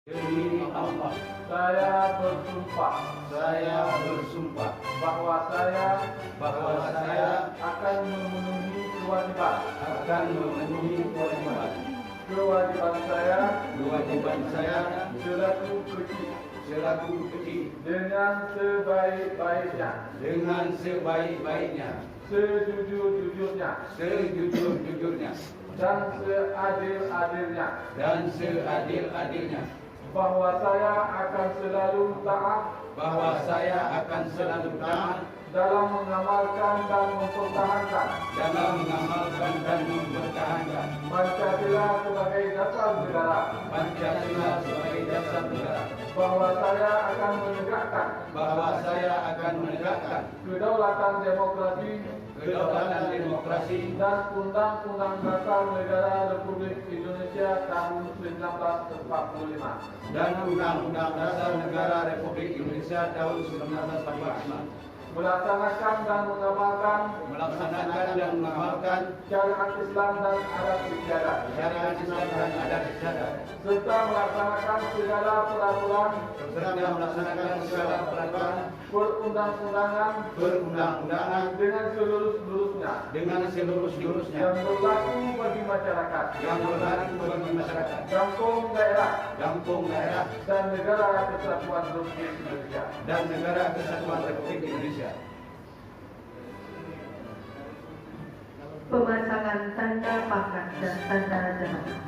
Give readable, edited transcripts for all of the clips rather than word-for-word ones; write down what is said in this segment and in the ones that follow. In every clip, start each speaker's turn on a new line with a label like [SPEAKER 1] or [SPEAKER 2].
[SPEAKER 1] Demi Allah,
[SPEAKER 2] Saya
[SPEAKER 1] bersumpah
[SPEAKER 2] bahwa saya
[SPEAKER 1] akan memenuhi kewajiban saya selaku kecil
[SPEAKER 2] dengan sebaik-baiknya,
[SPEAKER 1] sejujur-jujurnya
[SPEAKER 2] dan seadil-adilnya, bahwa saya akan selalu taat dalam mengamalkan dan mempertahankan Pancasila sebagai dasar negara, bahwa saya akan menegakkan kedaulatan demokrasi dan Undang-Undang Dasar Negara Republik Indonesia tahun 1945. Melaksanakan dan mengamalkan syariat Islam dan adat istiadat, serta melaksanakan segala peraturan perundang-undangan dengan seluruh jurusnya yang berlaku bagi masyarakat, kampung daerah dan negara kesatuan Republik Indonesia.
[SPEAKER 3] Pemasangan tanda pangkat dan tanda jabatan.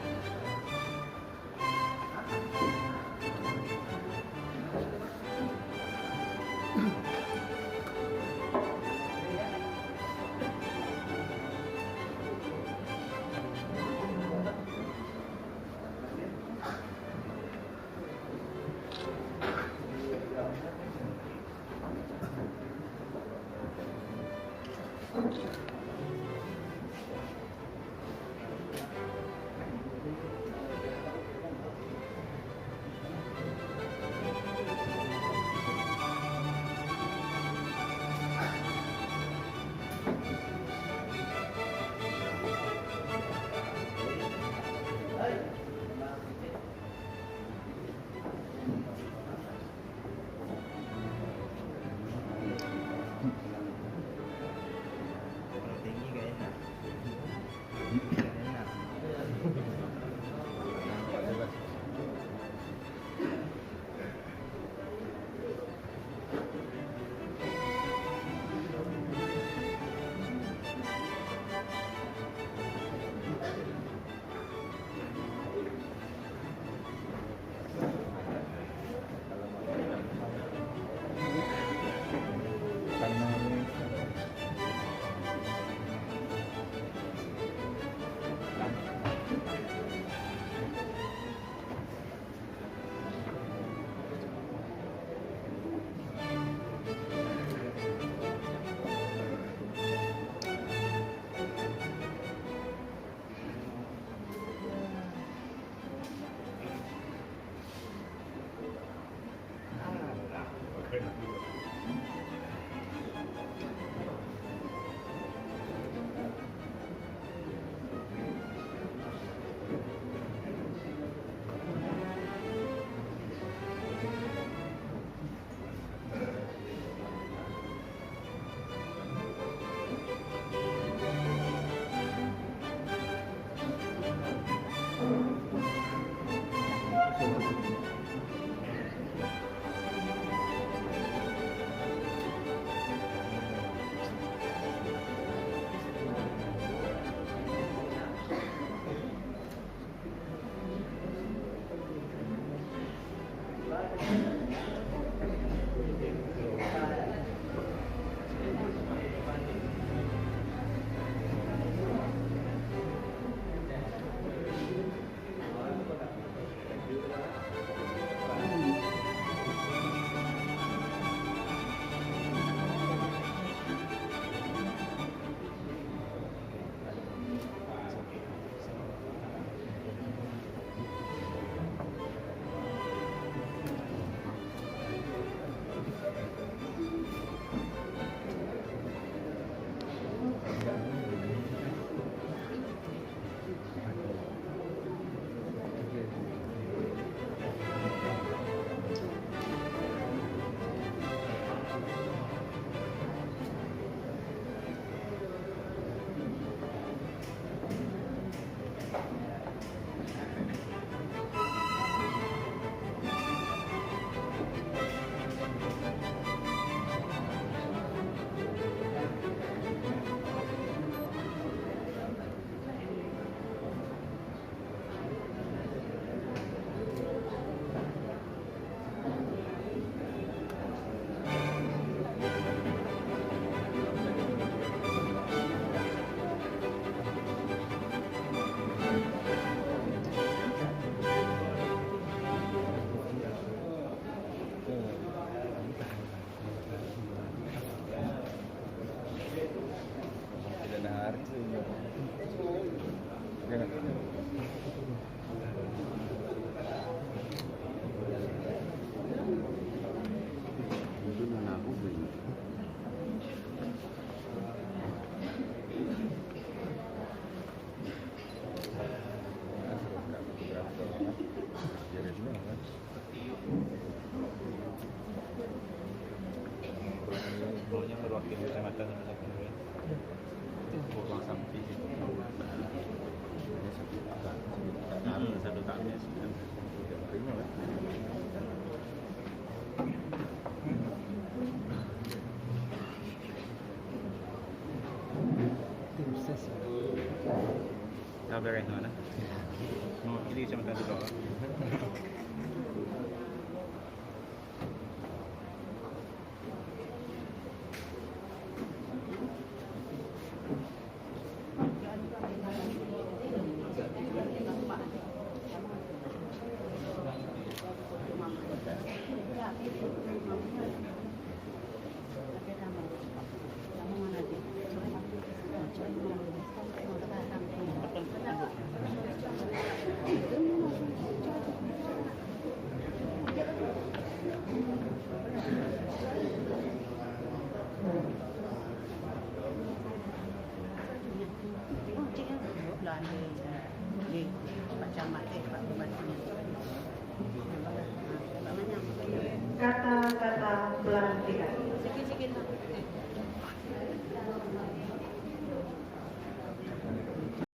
[SPEAKER 4] wakil kecamatan sama satu ni. Buang samping. Satu tahun terima lah. Dah beres mana? No, ini macam tu dah.
[SPEAKER 3] Kata-kata pelantikan.
[SPEAKER 5] Sikit-sikit lah.